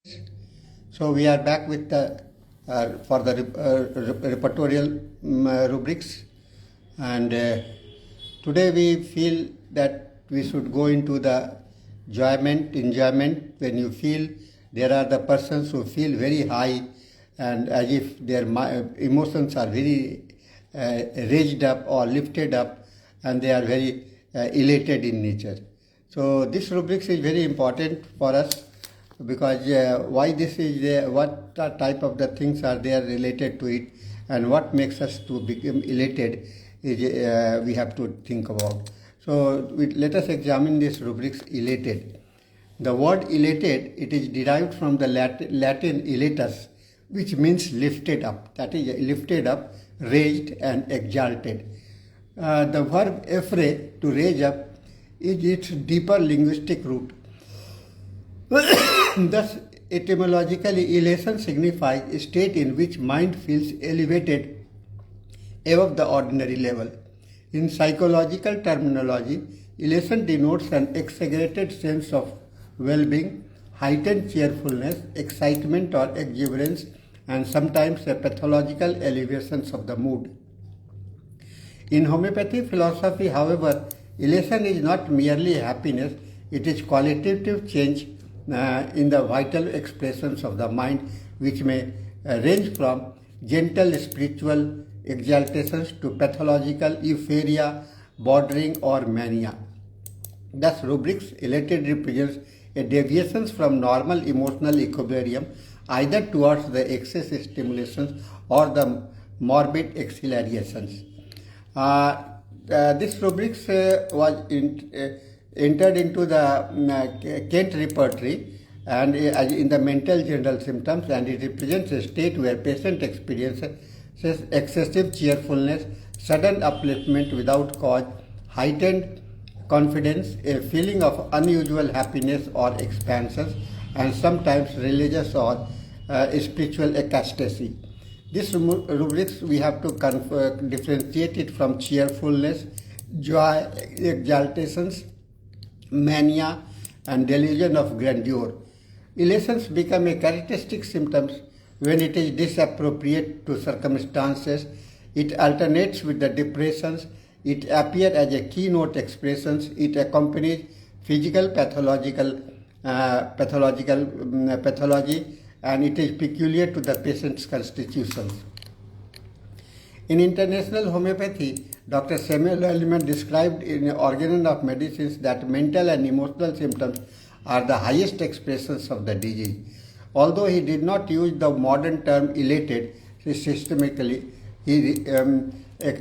So we are back with the for the repertorial rubrics, and today we feel that we should go into the enjoyment when you feel there are the persons who feel very high and as if their emotions are very raised up or lifted up, and they are very elated in nature. So this rubrics is very important for us because why this is what type of the things are there related to it, and what makes us to become elated is we have to think about. So let us examine this rubrics elated. The word elated, it is derived from the Latin elatus, which means lifted up, that is lifted up, raised and exalted. The verb effray, to raise up, is its deeper linguistic root. Thus, etymologically, elation signifies a state in which mind feels elevated above the ordinary level. In psychological terminology, elation denotes an exaggerated sense of well-being, heightened cheerfulness, excitement or exuberance, and sometimes a pathological elevation of the mood. In homeopathy philosophy, however, elation is not merely happiness, it is qualitative change in the vital expressions of the mind, which may range from gentle spiritual exaltations to pathological euphoria bordering or mania. Thus, rubrics elated represents a deviation from normal emotional equilibrium, either towards the excess stimulations or the morbid exhilarations. This rubrics was entered into the Kent repertory and in the mental general symptoms, and it represents a state where patient experiences excessive cheerfulness, sudden upliftment without cause, heightened confidence, a feeling of unusual happiness or expansion, and sometimes religious or spiritual ecstasy. This rubrics we have to differentiate it from cheerfulness, joy, exaltations, mania, and delusion of grandeur. Elations become a characteristic symptom when it is disappropriate to circumstances, it alternates with the depressions, it appears as a keynote expressions, it accompanies physical pathology, and it is peculiar to the patient's constitutions. In international homeopathy, Dr. Samuel Hahnemann described in Organon of Medicines that mental and emotional symptoms are the highest expressions of the disease. Although he did not use the modern term elated systematically, he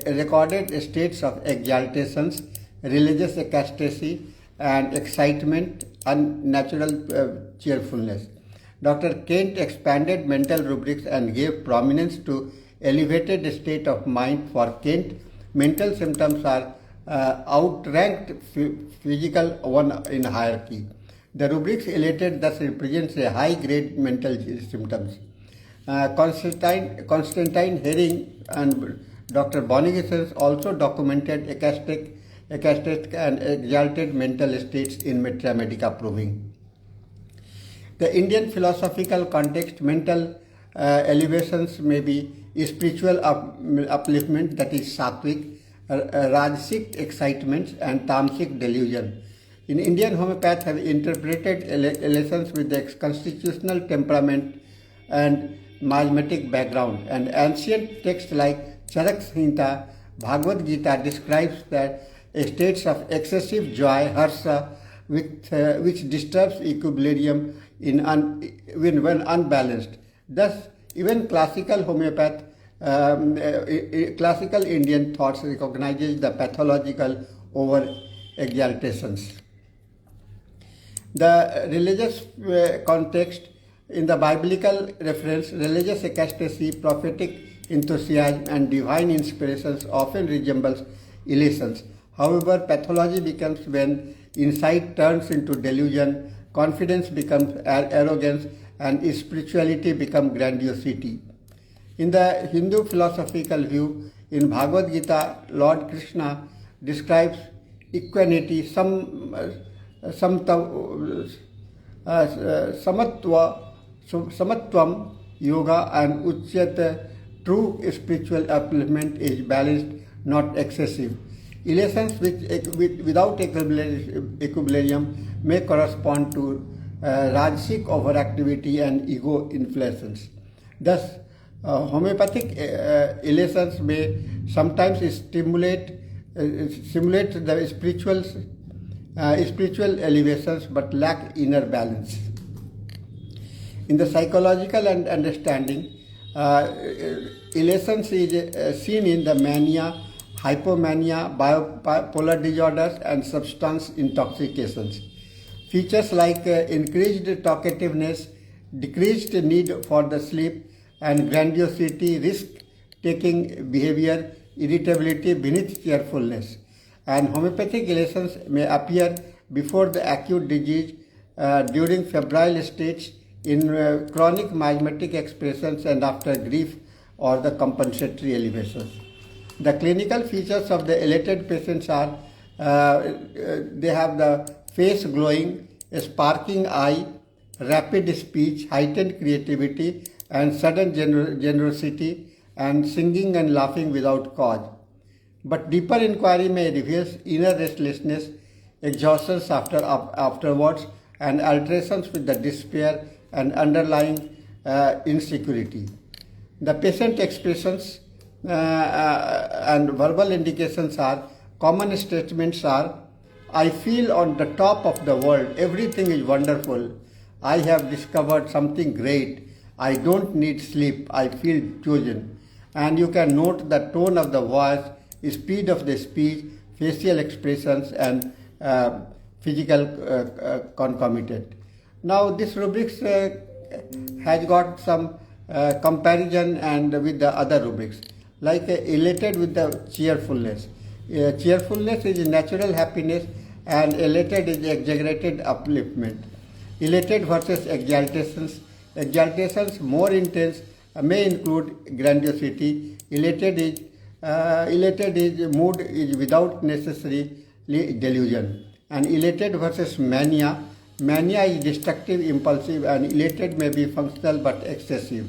recorded states of exaltations, religious ecstasy, and excitement, unnatural cheerfulness. Dr. Kent expanded mental rubrics and gave prominence to elevated state of mind. For Kent, mental symptoms are outranked physical one in hierarchy. The rubrics elated thus represents a high-grade mental symptoms. Constantine Herring and Dr. Bonigesens also documented ecstatic and exalted mental states in Mitra Medica, proving. The Indian philosophical context, mental elevations may be spiritual upliftment, that is sattvic, rajasic excitements, and tamasic delusion. In Indian homeopaths have interpreted elations with the constitutional temperament and miasmatic background, and ancient texts like Charak Samhita, Bhagavad Gita describes that states of excessive joy, harsha, which disturbs equilibrium when unbalanced. Thus, even classical homeopath, classical Indian thoughts recognizes the pathological over exaltations. The religious context, in the biblical reference, religious ecstasy, prophetic enthusiasm, and divine inspirations often resembles elations. However, pathology becomes when insight turns into delusion, confidence becomes arrogance, and spirituality becomes grandiosity. In the Hindu philosophical view, in Bhagavad Gita, Lord Krishna describes equanimity, samatva, Samatvam yoga and Uchyat, true spiritual upliftment is balanced, not excessive. Elations without equilibrium may correspond to Rajasic overactivity and ego inflations. Thus, homeopathic elations may sometimes simulate the spiritual elevations but lack inner balance. In the psychological and understanding, elations is seen in the mania, hypomania, bipolar disorders, and substance intoxications. Features like increased talkativeness, decreased need for the sleep, and grandiosity, risk-taking behavior, irritability beneath cheerfulness. And homeopathic elations may appear before the acute disease, during febrile states, in chronic miasmatic expressions, and after grief or the compensatory elevations. The clinical features of the elated patients are they have the face glowing, a sparking eye, rapid speech, heightened creativity, and sudden generosity, and singing and laughing without cause. But deeper inquiry may reveal inner restlessness, exhaustion afterwards, and alterations with the despair and underlying insecurity. The patient expressions and verbal indications are, common statements are, I feel on the top of the world, everything is wonderful, I have discovered something great, I don't need sleep, I feel chosen. And you can note the tone of the voice, speed of the speech, facial expressions, and physical concomitant. Now this rubrics has got some comparison and with the other rubrics, like elated with the cheerfulness. Cheerfulness is natural happiness and elated is exaggerated upliftment. Elated versus exaltations. Exaltations more intense may include grandiosity. Elated is mood is without necessarily delusion. And elated versus mania. Mania is destructive, impulsive, and elated may be functional but excessive.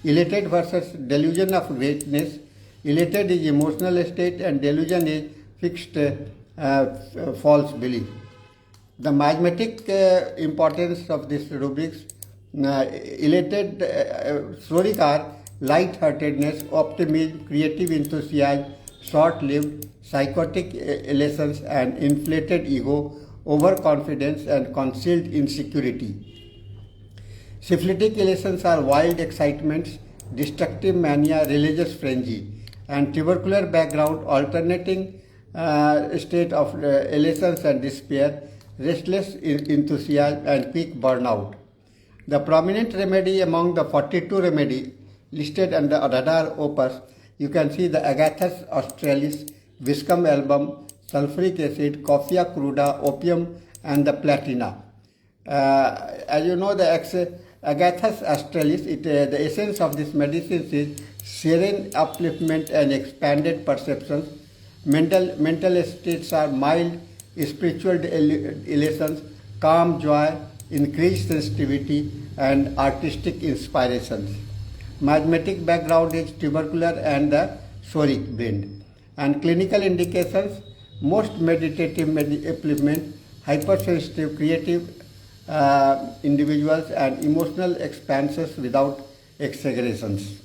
Elated versus delusion of greatness. Elated is emotional state and delusion is fixed false belief. The miasmatic importance of this rubrics, elated stories are light-heartedness, optimism, creative enthusiasm, short-lived, psychotic elations, and inflated ego, overconfidence, and concealed insecurity. Syphilitic elations are wild excitements, destructive mania, religious frenzy, and tubercular background, alternating state of elations and despair, restless enthusiasm, and quick burnout. The prominent remedy among the 42 remedies listed under radar opus, you can see the Agathis australis, Viscum album, sulfuric acid, coffea cruda, opium, and the platina. As you know, the Agathis australis, the essence of this medicine is serene upliftment and expanded perceptions. Mental states are mild, spiritual elations, calm joy, increased sensitivity, and artistic inspirations. Miasmatic background is tubercular and the soric blend. And clinical indications, most meditative upliftment, hypersensitive, creative individuals, and emotional expansions without exaggerations.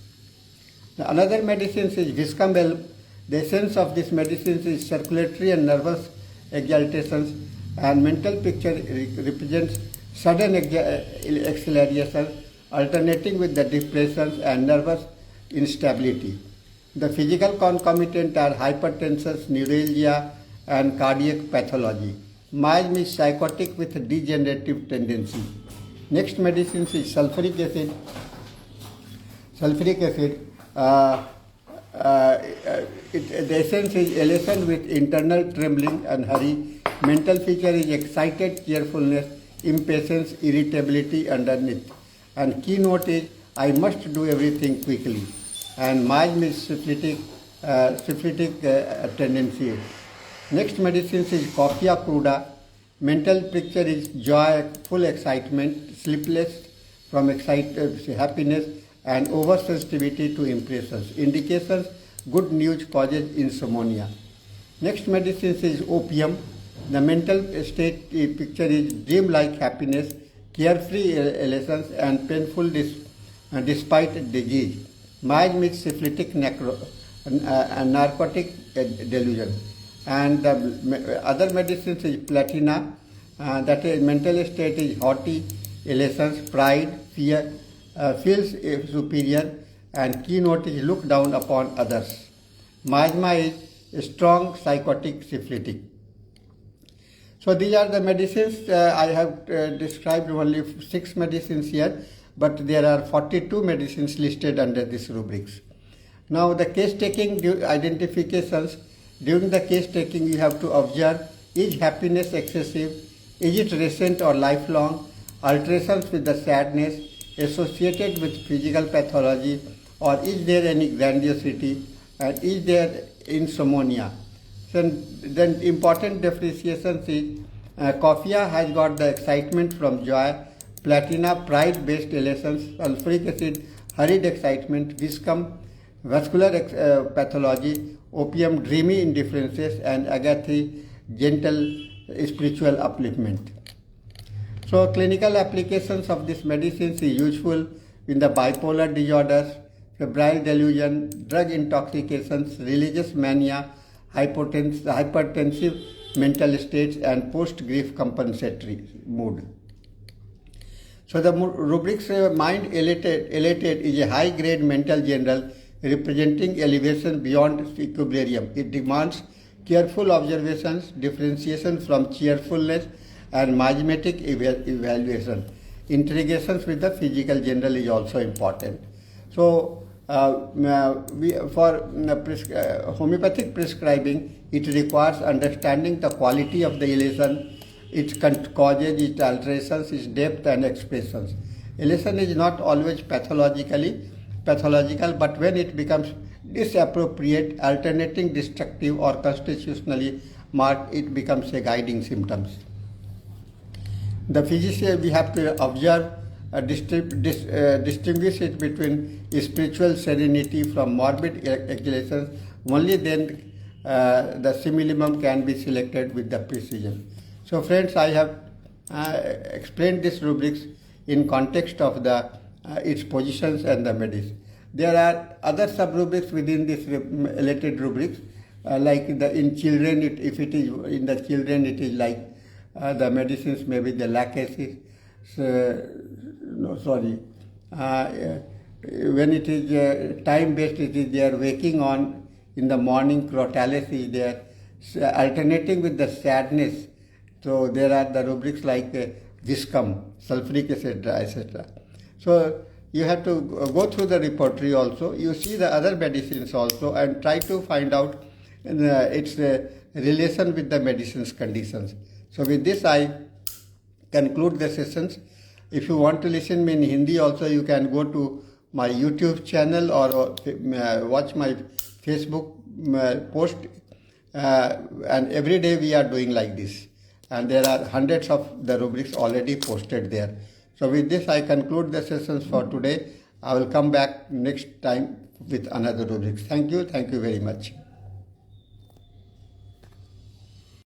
Another medicine is Viscum album. The essence of this medicine is circulatory and nervous exaltations, and mental picture represents sudden acceleration, alternating with the depressions and nervous instability. The physical concomitant are hypertension, neuralgia, and cardiac pathology. Miasm is psychotic with degenerative tendency. Next medicine is sulfuric acid. Sulfuric acid. The essence is elation with internal trembling and hurry. Mental feature is excited cheerfulness, impatience, irritability underneath. And keynote is I must do everything quickly. And miasm is syphilitic tendency. Next medicine is coffea cruda. Mental picture is joy, full excitement, sleepless, from happiness and oversensitivity to impressions. Indications: good news causes insomnia. Next medicine is opium. The mental state picture is dream-like happiness, carefree elations, and painful despite disease. Miasmatic syphilitic narcotic delusion. And the other medicines is platina, that is mental state is haughty, elations, pride, fear, feels superior, and keynote is look down upon others. Miasma is strong, psychotic, syphilitic. So these are the medicines. I have described only 6 medicines here, but there are 42 medicines listed under this rubrics. Now the case taking identifications. During the case taking, you have to observe: is happiness excessive? Is it recent or lifelong? Alterations with the sadness associated with physical pathology, or is there any grandiosity? And is there insomnia? Then important differentiations is coffea has got the excitement from joy, platina pride-based elations, sulfuric acid hurried excitement, viscum vascular pathology, opium dreamy indifferences, and agathi gentle spiritual upliftment. So clinical applications of these medicines is useful in the bipolar disorders, febrile delusion, drug intoxications, religious mania, hypertensive mental states, and post-grief compensatory mood. So the rubrics mind elated is a high-grade mental general representing elevation beyond equilibrium. It demands careful observations, differentiation from cheerfulness, and miasmatic evaluation. Interrogations with the physical general is also important. So homeopathic prescribing, it requires understanding the quality of the elation, its causes, its alterations, its depth and expressions. Elation is not always pathological, but when it becomes disappropriate, alternating, destructive, or constitutionally marked, it becomes a guiding symptoms. The physician, we have to observe, distinguish it between spiritual serenity from morbid exaltation. Only then the similimum can be selected with the precision. So friends, I have explained this rubrics in context of the its positions and the medicine. There are other sub-rubrics within this elated rubrics, like in children, if it is in the children, it is like the medicines, maybe the lacasis, when it is time-based, it is there, waking on in the morning, crotalis is there, alternating with the sadness. So there are the rubrics like viscum, sulfuric acid, etc. So you have to go through the repertory also. You see the other medicines also and try to find out its relation with the medicine's conditions. So with this, I conclude the sessions. If you want to listen me in Hindi also, you can go to my YouTube channel or watch my Facebook post. And every day we are doing like this. And there are hundreds of the rubrics already posted there. So with this, I conclude the sessions for today. I will come back next time with another rubric. Thank you very much.